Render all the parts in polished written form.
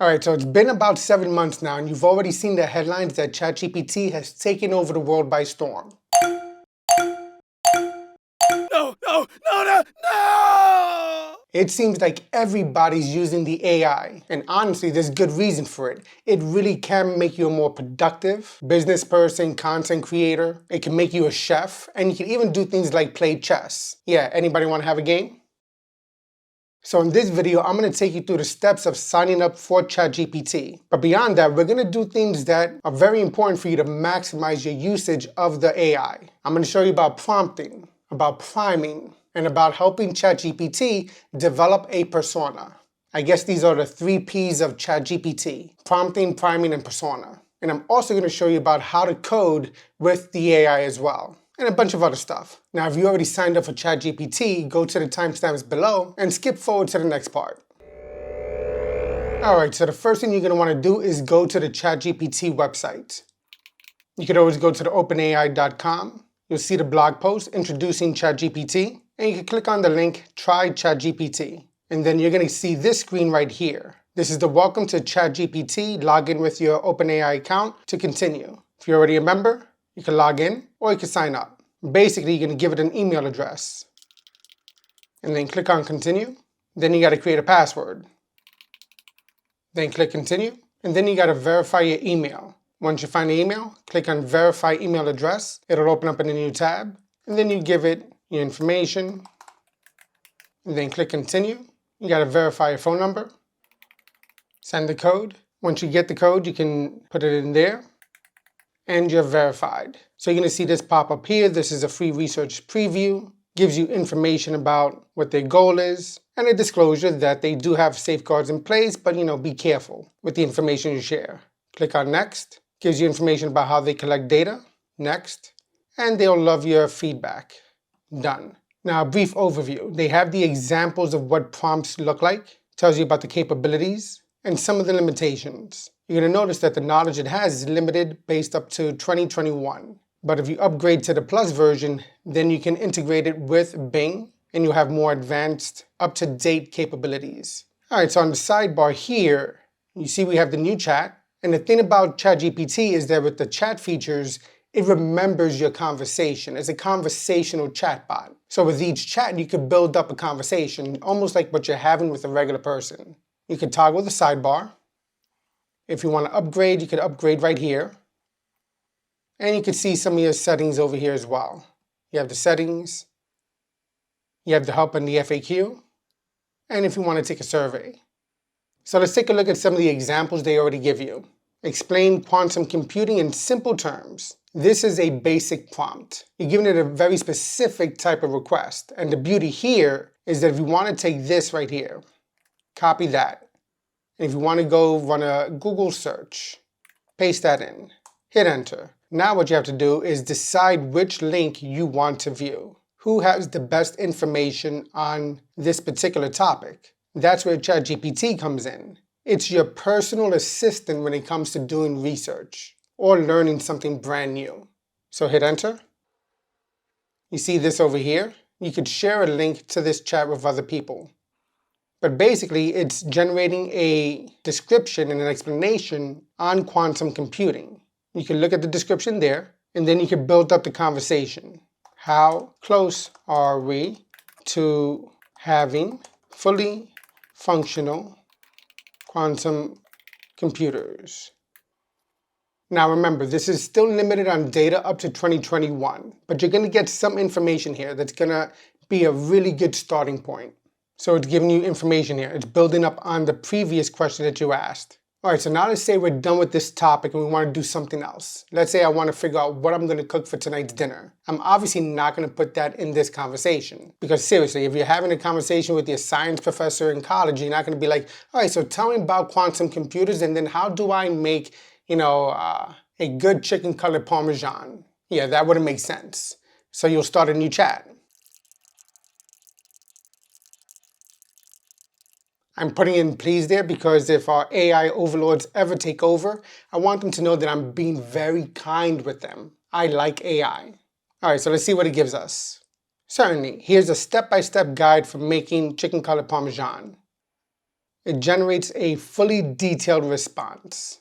All right, so it's been about 7 months now, and you've already seen the headlines that ChatGPT has taken over the world by storm. No! It seems like everybody's using the AI, and honestly, there's good reason for it. It really can make you a more productive business person, content creator. It can make you a chef, and you can even do things like play chess. Yeah, anybody want to have a game? So in this video, I'm going to take you through the steps of signing up for ChatGPT. But beyond that, we're going to do things that are very important for you to maximize your usage of the AI. I'm going to show you about prompting, about priming, and about helping ChatGPT develop a persona. I guess these are the 3 P's of ChatGPT: prompting, priming, and persona. And I'm also going to show you about how to code with the AI as well, and a bunch of other stuff. Now, if you already signed up for ChatGPT, go to the timestamps below and skip forward to the next part. Alright, so the first thing you're going to want to do is go to the ChatGPT website. You could always go to the openai.com. You'll see the blog post introducing ChatGPT, and you can click on the link, Try ChatGPT. And then you're going to see this screen right here. This is the Welcome to ChatGPT. Log in with your OpenAI account to continue. If you're already a member, you can log in or you can sign up. Basically, you're going to give it an email address and then click on continue. Then you got to create a password. Then click continue, and then you got to verify your email. Once you find the email, click on verify email address. It'll open up in a new tab, and then you give it your information, and then click continue. You got to verify your phone number, send the code. Once you get the code, you can put it in there, and you're verified. So you're going to see this pop up here. This is a free research preview. Gives you information about what their goal is, and a disclosure that they do have safeguards in place, but be careful with the information you share. Click on next. Gives you information about how they collect data. Next. And they'll love your feedback. Done. Now, a brief overview. They have the examples of what prompts look like. Tells you about the capabilities and some of the limitations. You're going to notice that the knowledge it has is limited based up to 2021. But if you upgrade to the Plus version, then you can integrate it with Bing, and you'll have more advanced, up-to-date capabilities. All right, so on the sidebar here, you see we have the new chat. And the thing about ChatGPT is that with the chat features, it remembers your conversation. It's a conversational chatbot. So with each chat, you could build up a conversation, almost like what you're having with a regular person. You can toggle the sidebar. If you want to upgrade, you could upgrade right here. And you can see some of your settings over here as well. You have the settings. You have the help and the FAQ. And if you want to take a survey. So let's take a look at some of the examples they already give you. Explain quantum computing in simple terms. This is a basic prompt. You're giving it a very specific type of request. And the beauty here is that if you want to take this right here, copy that. And if you want to go run a Google search, paste that in, hit enter. Now what you have to do is decide which link you want to view. Who has the best information on this particular topic? That's where ChatGPT comes in. It's your personal assistant when it comes to doing research or learning something brand new. So hit enter. You see this over here? You could share a link to this chat with other people. But basically, it's generating a description and an explanation on quantum computing. You can look at the description there, and then you can build up the conversation. How close are we to having fully functional quantum computers? Now remember, this is still limited on data up to 2021, but you're going to get some information here that's going to be a really good starting point. So it's giving you information here. It's building up on the previous question that you asked. All right, so now let's say we're done with this topic and we want to do something else. Let's say I want to figure out what I'm going to cook for tonight's dinner. I'm obviously not going to put that in this conversation, because seriously, if you're having a conversation with your science professor in college, you're not going to be like, all right, so tell me about quantum computers and then how do I make, a good chicken colored Parmesan? Yeah, that wouldn't make sense. So you'll start a new chat. I'm putting in please there because if our AI overlords ever take over, I want them to know that I'm being very kind with them. I like AI. All right, so let's see what it gives us. Certainly, here's a step-by-step guide for making chicken colored Parmesan. it generates a fully detailed response.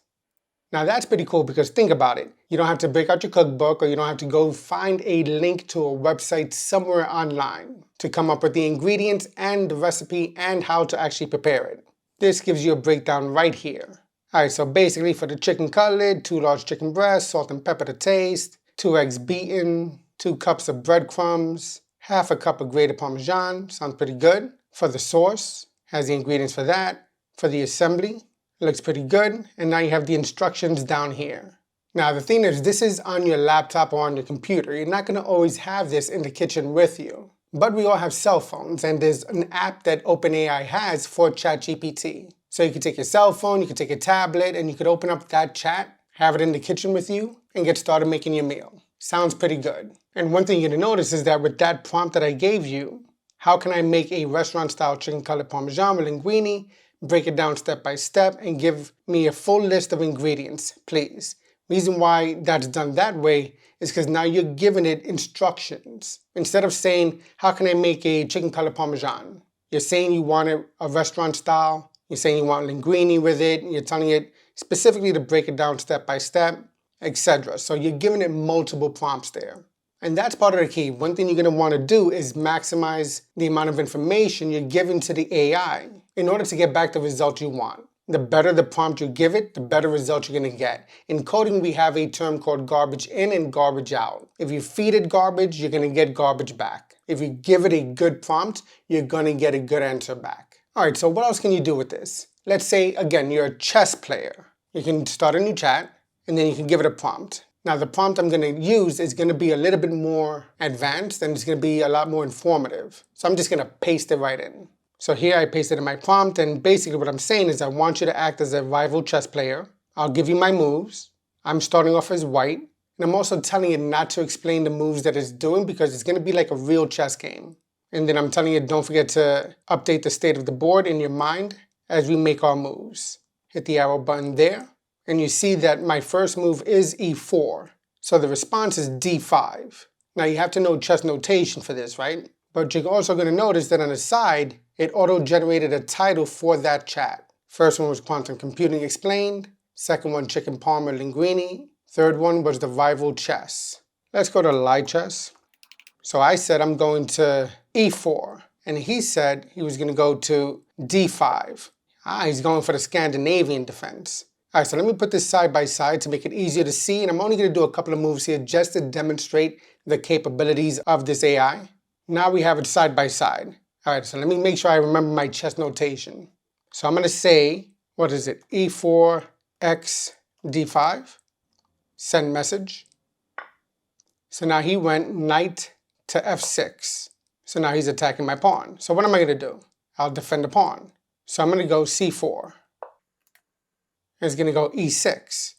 Now that's pretty cool because think about it. You don't have to break out your cookbook or you don't have to go find a link to a website somewhere online to come up with the ingredients and the recipe and how to actually prepare it. This gives you a breakdown right here. Alright, so basically for the chicken cutlet, 2 large chicken breasts, salt and pepper to taste, 2 eggs beaten, 2 cups of breadcrumbs, half a cup of grated Parmesan, sounds pretty good. For the sauce, has the ingredients for that. For the assembly, looks pretty good, and now you have the instructions down here. Now the thing is, this is on your laptop or on your computer. You're not going to always have this in the kitchen with you. But we all have cell phones, and there's an app that OpenAI has for ChatGPT. So you can take your cell phone, you can take your tablet, and you could open up that chat, have it in the kitchen with you, and get started making your meal. Sounds pretty good. And one thing you're going to notice is that with that prompt that I gave you, how can I make a restaurant-style chicken cutlet Parmesan with linguine? Break it down step by step and give me a full list of ingredients, please. Reason why that's done that way is because now you're giving it instructions. Instead of saying, how can I make a chicken cutlet Parmesan? You're saying you want it a restaurant style. You're saying you want linguine with it. You're telling it specifically to break it down step by step, etc. So you're giving it multiple prompts there. And that's part of the key. One thing you're going to want to do is maximize the amount of information you're giving to the AI in order to get back the result you want. The better the prompt you give it, the better result you're going to get. In coding, we have a term called garbage in and garbage out. If you feed it garbage, you're going to get garbage back. If you give it a good prompt, you're going to get a good answer back. All right, so what else can you do with this? Let's say, again, you're a chess player. You can start a new chat, and then you can give it a prompt. Now the prompt I'm going to use is going to be a little bit more advanced and it's going to be a lot more informative. So I'm just going to paste it right in. So here I pasted in my prompt, and basically what I'm saying is I want you to act as a rival chess player. I'll give you my moves. I'm starting off as white, and I'm also telling it not to explain the moves that it's doing because it's going to be like a real chess game. And then I'm telling it don't forget to update the state of the board in your mind as we make our moves. Hit the arrow button there. And you see that my first move is e4. So the response is d5. Now you have to know chess notation for this, right? But you're also going to notice that on the side, it auto-generated a title for that chat. First one was Quantum Computing Explained. Second one, Chicken Parma Linguine. Third one was the Rival Chess. Let's go to Live Chess. So I said I'm going to e4. And he said he was going to go to d5. He's going for the Scandinavian defense. All right, so let me put this side by side to make it easier to see, and I'm only going to do a couple of moves here just to demonstrate the capabilities of this AI. Now we have it side by side. All right, so let me make sure I remember my chess notation. So I'm going to say, what is it? E4, X, D5. Send message. So now he went knight to F6. So now he's attacking my pawn. So what am I going to do? I'll defend the pawn. So I'm going to go C4. It's going to go e6.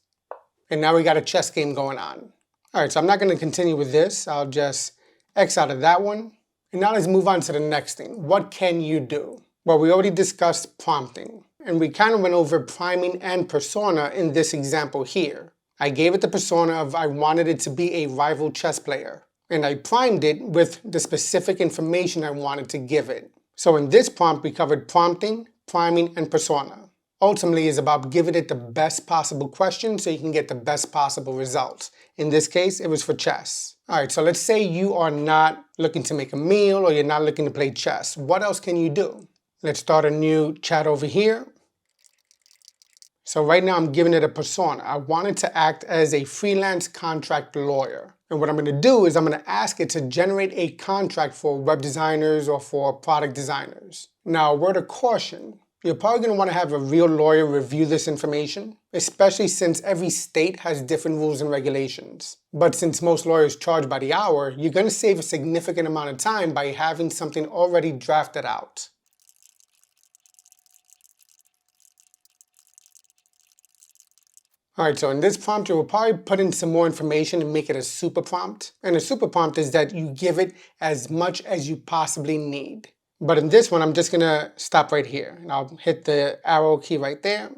And now we got a chess game going on. All right, so I'm not going to continue with this. I'll just X out of that one. And now let's move on to the next thing. What can you do? Well, we already discussed prompting. And we kind of went over priming and persona in this example here. I gave it the persona of I wanted it to be a rival chess player. And I primed it with the specific information I wanted to give it. So in this prompt, we covered prompting, priming, and persona. Ultimately is about giving it the best possible question so you can get the best possible results. In this case, it was for chess. All right, so let's say you are not looking to make a meal or you're not looking to play chess. What else can you do? Let's start a new chat over here. So right now I'm giving it a persona. I want it to act as a freelance contract lawyer. And what I'm going to do is I'm going to ask it to generate a contract for web designers or for product designers. Now, a word of caution. You're probably going to want to have a real lawyer review this information, especially since every state has different rules and regulations. But since most lawyers charge by the hour, you're going to save a significant amount of time by having something already drafted out. All right, so in this prompt, you will probably put in some more information and make it a super prompt. And a super prompt is that you give it as much as you possibly need. But in this one, I'm just going to stop right here. And I'll hit the arrow key right there.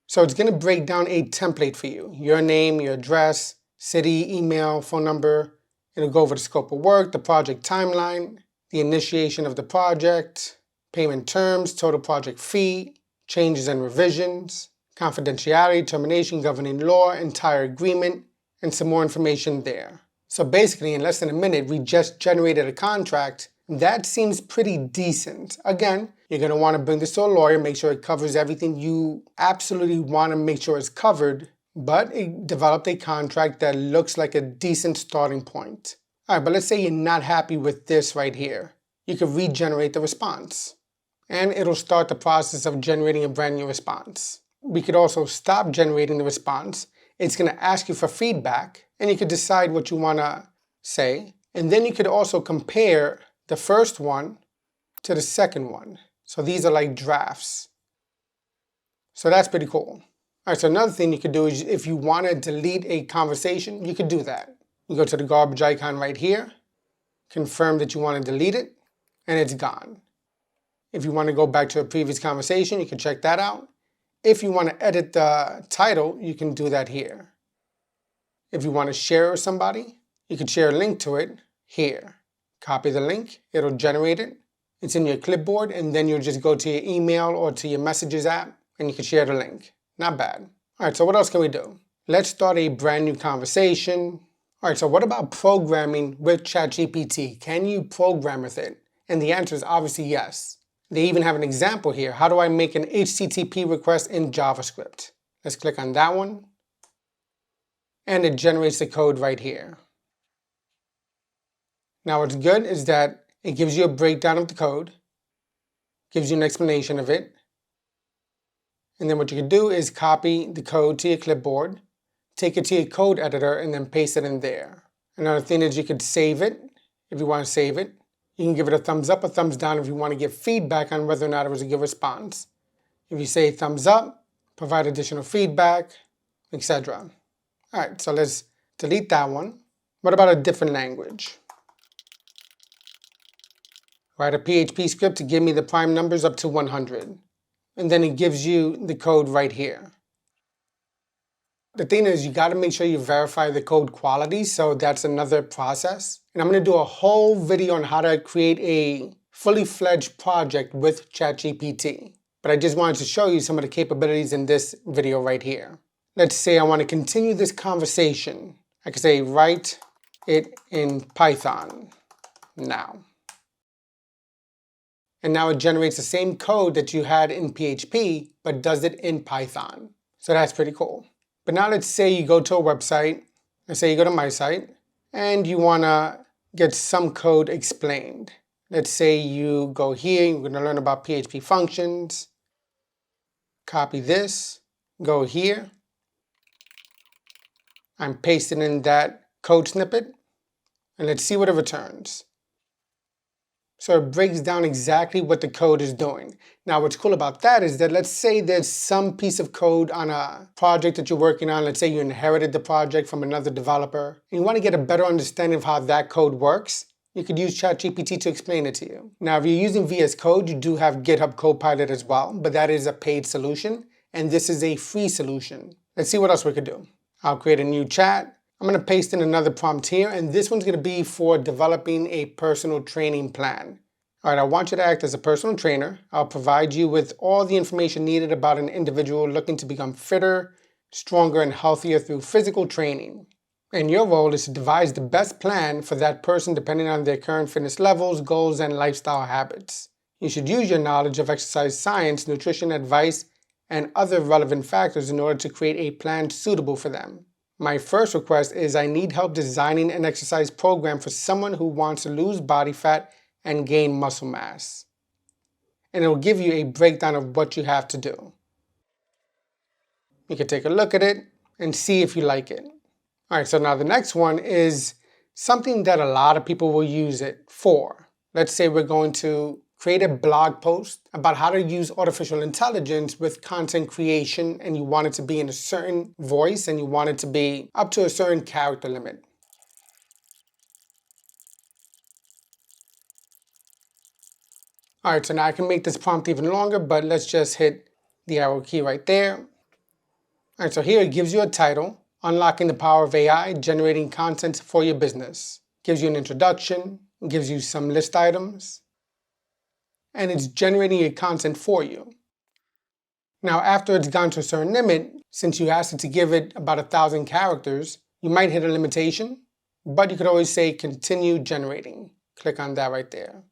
So it's going to break down a template for you. Your name, your address, city, email, phone number. It'll go over the scope of work, the project timeline, the initiation of the project, payment terms, total project fee, changes and revisions, confidentiality, termination, governing law, entire agreement, and some more information there. So basically, in less than a minute, we just generated a contract. That seems pretty decent. Again, you're going to want to bring this to a lawyer, make sure it covers everything you absolutely want to make sure is covered, but it developed a contract that looks like a decent starting point. All right, but let's say you're not happy with this right here. You can regenerate the response, and it'll start the process of generating a brand new response. We could also stop generating the response. It's going to ask you for feedback, and you could decide what you want to say. And then you could also compare the first one to the second one. So these are like drafts. So that's pretty cool. All right, so another thing you could do is if you want to delete a conversation, you could do that. You go to the garbage icon right here, confirm that you want to delete it, and it's gone. If you want to go back to a previous conversation, you can check that out. If you want to edit the title, you can do that here. If you want to share with somebody, you can share a link to it here. Copy the link, it'll generate it. It's in your clipboard, and then you'll just go to your email or to your messages app, and you can share the link. Not bad. All right, so what else can we do? Let's start a brand new conversation. All right, so what about programming with ChatGPT? Can you program with it? And the answer is obviously yes. They even have an example here. How do I make an HTTP request in JavaScript? Let's click on that one. And it generates the code right here. Now what's good is that it gives you a breakdown of the code, gives you an explanation of it. And then what you can do is copy the code to your clipboard, take it to your code editor, and then paste it in there. Another thing is you could save it if you want to save it. You can give it a thumbs up or thumbs down if you want to give feedback on whether or not it was a good response. If you say thumbs up, provide additional feedback, etc. All right, so let's delete that one. What about a different language? Write a PHP script to give me the prime numbers up to 100. And then it gives you the code right here. The thing is, you got to make sure you verify the code quality, so that's another process. And I'm going to do a whole video on how to create a fully fledged project with ChatGPT. But I just wanted to show you some of the capabilities in this video right here. Let's say I want to continue this conversation. I could say, write it in Python now. And now it generates the same code that you had in PHP, but does it in Python. So that's pretty cool. But now let's say you go to a website, let's say you go to my site, and you want to get some code explained. Let's say you go here, you're going to learn about PHP functions, copy this, go here, I'm pasting in that code snippet, and let's see what it returns. So it breaks down exactly what the code is doing. Now what's cool about that is that let's say there's some piece of code on a project that you're working on. Let's say you inherited the project from another developer, and you want to get a better understanding of how that code works. You could use ChatGPT to explain it to you. Now if you're using VS Code, you do have GitHub Copilot as well, but that is a paid solution, and this is a free solution. Let's see what else we could do. I'll create a new chat. I'm going to paste in another prompt here, and this one's going to be for developing a personal training plan. All right, I want you to act as a personal trainer. I'll provide you with all the information needed about an individual looking to become fitter, stronger, and healthier through physical training. And your role is to devise the best plan for that person depending on their current fitness levels, goals, and lifestyle habits. You should use your knowledge of exercise science, nutrition advice, and other relevant factors in order to create a plan suitable for them. My first request is I need help designing an exercise program for someone who wants to lose body fat and gain muscle mass. And it will give you a breakdown of what you have to do. You can take a look at it and see if you like it. All right, so now the next one is something that a lot of people will use it for. Let's say we're going to create a blog post about how to use artificial intelligence with content creation, and you want it to be in a certain voice and you want it to be up to a certain character limit. All right, so now I can make this prompt even longer, but let's just hit the arrow key right there. All right, so here it gives you a title, Unlocking the Power of AI, Generating Content for Your Business. Gives you an introduction, gives you some list items, and it's generating your content for you. Now, after it's gone to a certain limit, since you asked it to give it about 1,000 characters, you might hit a limitation, but you could always say continue generating. Click on that right there.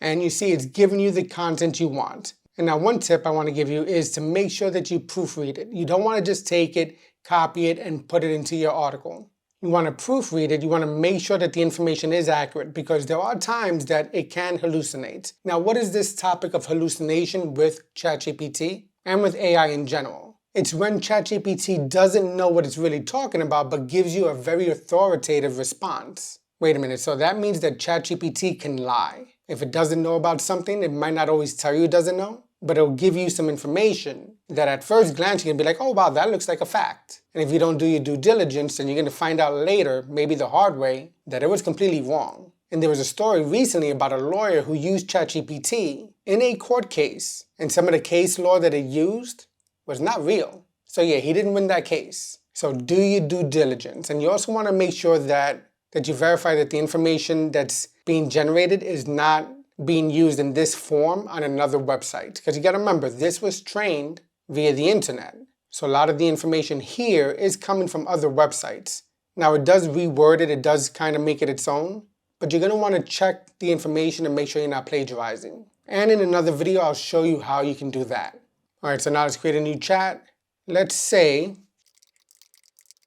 And you see it's giving you the content you want. And now one tip I want to give you is to make sure that you proofread it. You don't want to just take it, copy it, and put it into your article. You want to proofread it. You want to make sure that the information is accurate because there are times that it can hallucinate. Now, what is this topic of hallucination with ChatGPT and with AI in general? It's when ChatGPT doesn't know what it's really talking about but gives you a very authoritative response. Wait a minute, so that means that ChatGPT can lie. If it doesn't know about something, it might not always tell you it doesn't know, but it'll give you some information that at first glance you can be like, oh wow, that looks like a fact. And if you don't do your due diligence, then you're going to find out later, maybe the hard way, that it was completely wrong. And there was a story recently about a lawyer who used ChatGPT in a court case, and some of the case law that it used was not real. So yeah, he didn't win that case. So do your due diligence. And you also want to make sure that you verify that the information that's being generated is not being used in this form on another website. Because you got to remember, this was trained via the internet. So a lot of the information here is coming from other websites. Now it does reword it, it does kind of make it its own, but you're going to want to check the information and make sure you're not plagiarizing. And in another video, I'll show you how you can do that. All right, so now let's create a new chat. Let's say,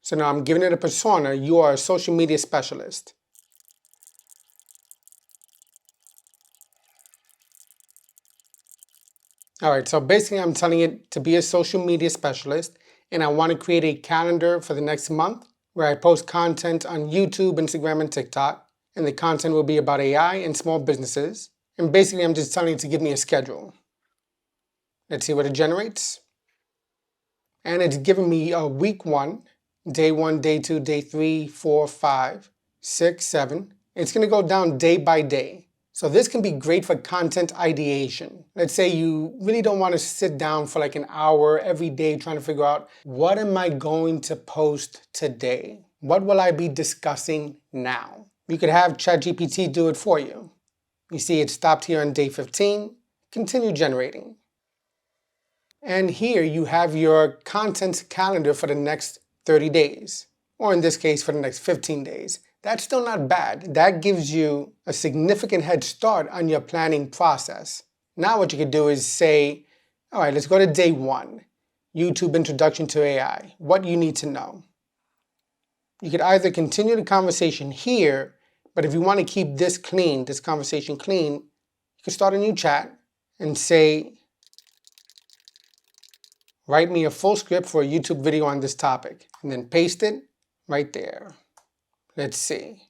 so now I'm giving it a persona. You are a social media specialist. All right, so basically I'm telling it to be a social media specialist, and I want to create a calendar for the next month where I post content on YouTube, Instagram, and TikTok. And the content will be about AI and small businesses. And basically I'm just telling it to give me a schedule. Let's see what it generates. And it's giving me a week 1, day 1, day 2, day 3, 4, 5, 6, 7. It's going to go down day by day. So this can be great for content ideation. Let's say you really don't want to sit down for like an hour every day trying to figure out, what am I going to post today? What will I be discussing now? You could have ChatGPT do it for you. You see it stopped here on day 15. Continue generating. And here you have your content calendar for the next 30 days, or in this case for the next 15 days. That's still not bad. That gives you a significant head start on your planning process. Now what you could do is say, all right, let's go to day 1, YouTube Introduction to AI, what you need to know. You could either continue the conversation here, but if you want to keep this clean, this conversation clean, you could start a new chat and say, write me a full script for a YouTube video on this topic, and then paste it right there. Let's see.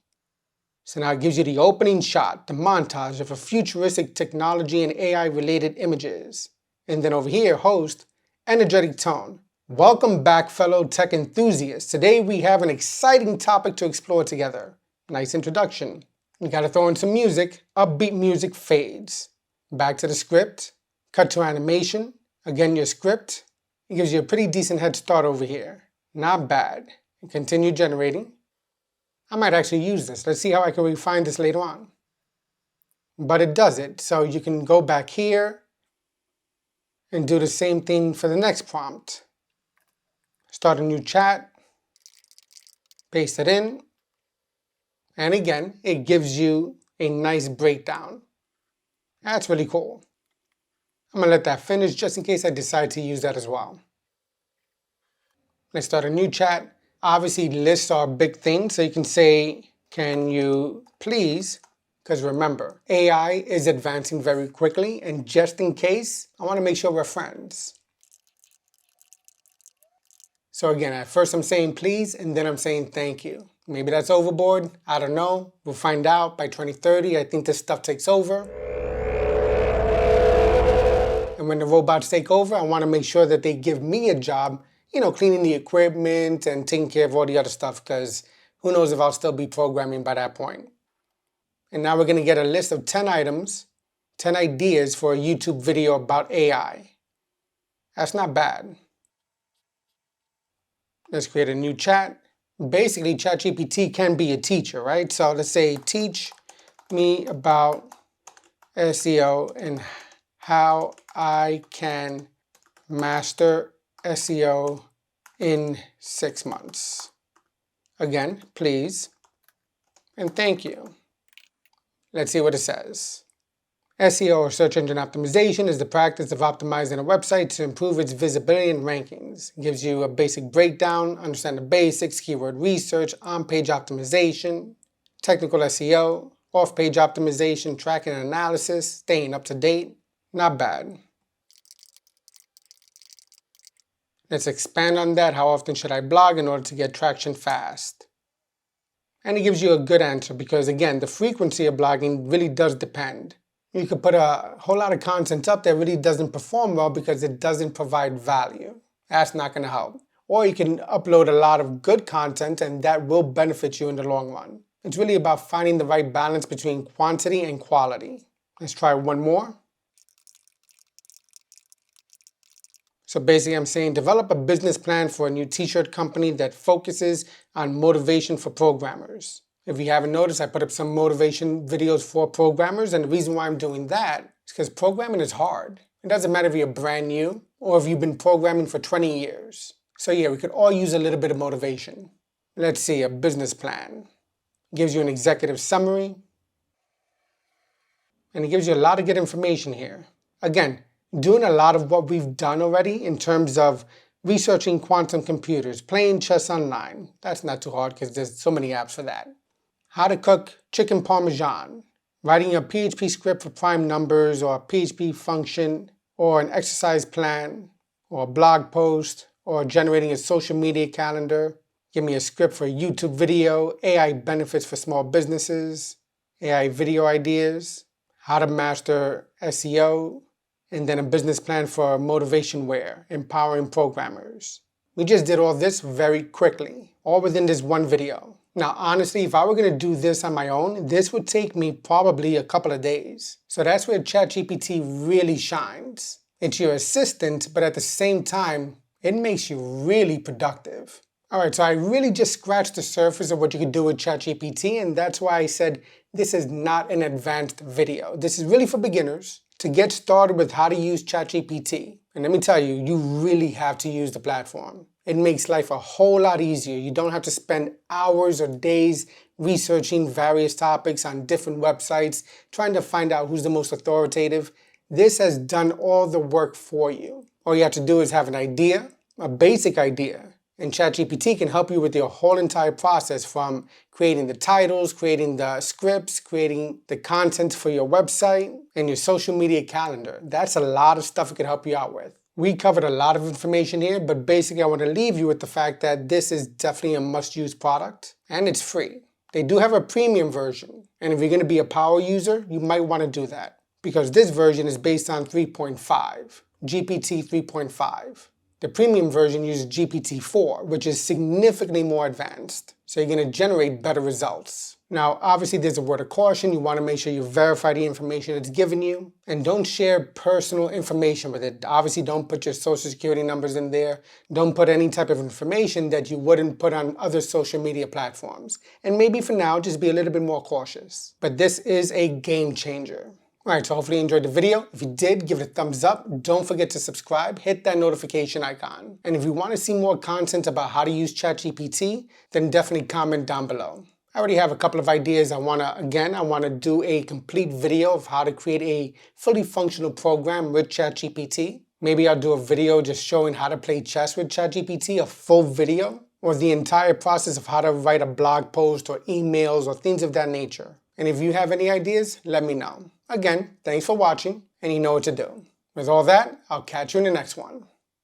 So now it gives you the opening shot, the montage of a futuristic technology and AI related images. And then over here, host, energetic tone. Welcome back, fellow tech enthusiasts. Today we have an exciting topic to explore together. Nice introduction. You gotta throw in some music. Upbeat music fades. Back to the script. Cut to animation. Again, your script. It gives you a pretty decent head start over here. Not bad. And continue generating. I might actually use this. Let's see how I can refine this later on. But it does it. So you can go back here and do the same thing for the next prompt. Start a new chat. Paste it in. And again, it gives you a nice breakdown. That's really cool. I'm going to let that finish just in case I decide to use that as well. Let's start a new chat. Obviously, lists are a big thing, so you can say, can you please, because remember, AI is advancing very quickly, and just in case, I want to make sure we're friends. So again, at first I'm saying please, and then I'm saying thank you. Maybe that's overboard, I don't know. We'll find out by 2030. I think this stuff takes over. And when the robots take over, I want to make sure that they give me a job, cleaning the equipment and taking care of all the other stuff, because who knows if I'll still be programming by that point. And now we're going to get a list of 10 items, 10 ideas for a YouTube video about AI. That's not bad. Let's create a new chat. Basically, ChatGPT can be a teacher, right? So let's say, teach me about SEO and how I can master SEO in 6 months. Again, please, and thank you. Let's see what it says. SEO, or search engine optimization, is the practice of optimizing a website to improve its visibility and rankings. It gives you a basic breakdown, understand the basics, keyword research, on-page optimization, technical SEO, off-page optimization, tracking and analysis, staying up to date. Not bad. Let's expand on that. How often should I blog in order to get traction fast? And it gives you a good answer because, again, the frequency of blogging really does depend. You could put a whole lot of content up that really doesn't perform well because it doesn't provide value. That's not going to help. Or you can upload a lot of good content and that will benefit you in the long run. It's really about finding the right balance between quantity and quality. Let's try one more. So basically I'm saying develop a business plan for a new t-shirt company that focuses on motivation for programmers. If you haven't noticed, I put up some motivation videos for programmers, and the reason why I'm doing that is because programming is hard. It doesn't matter if you're brand new or if you've been programming for 20 years. So yeah, we could all use a little bit of motivation. Let's see, a business plan. It gives you an executive summary, and it gives you a lot of good information here. Again, doing a lot of what we've done already in terms of researching quantum computers, playing chess online. That's not too hard because there's so many apps for that. How to cook chicken parmesan, writing a PHP script for prime numbers, or a PHP function, or an exercise plan, or a blog post, or generating a social media calendar. Give me a script for a YouTube video, AI benefits for small businesses, AI video ideas, how to master SEO, and then a business plan for motivationware, empowering programmers. We just did all this very quickly, all within this one video. Now, honestly, if I were going to do this on my own, this would take me probably a couple of days. So that's where ChatGPT really shines. It's your assistant, but at the same time, it makes you really productive. All right, so I really just scratched the surface of what you could do with ChatGPT, and that's why I said this is not an advanced video. This is really for beginners to get started with how to use ChatGPT. And let me tell you, you really have to use the platform. It makes life a whole lot easier. You don't have to spend hours or days researching various topics on different websites, trying to find out who's the most authoritative. This has done all the work for you. All you have to do is have an idea, a basic idea, and ChatGPT can help you with your whole entire process, from creating the titles, creating the scripts, creating the content for your website, and your social media calendar. That's a lot of stuff it can help you out with. We covered a lot of information here, but basically I want to leave you with the fact that this is definitely a must-use product, and it's free. They do have a premium version, and if you're going to be a power user, you might want to do that, because this version is based on 3.5, GPT 3.5. The premium version uses GPT-4, which is significantly more advanced, so you're going to generate better results. Now, obviously there's a word of caution. You want to make sure you verify the information it's given you, and don't share personal information with it. Obviously don't put your social security numbers in there. Don't put any type of information that you wouldn't put on other social media platforms. And maybe for now, just be a little bit more cautious. But this is a game changer. Alright, so hopefully you enjoyed the video. If you did, give it a thumbs up. Don't forget to subscribe. Hit that notification icon. And if you want to see more content about how to use ChatGPT, then definitely comment down below. I already have a couple of ideas. I want to do a complete video of how to create a fully functional program with ChatGPT. Maybe I'll do a video just showing how to play chess with ChatGPT, a full video, or the entire process of how to write a blog post or emails or things of that nature. And if you have any ideas, let me know. Again, thanks for watching, and you know what to do. With all that, I'll catch you in the next one.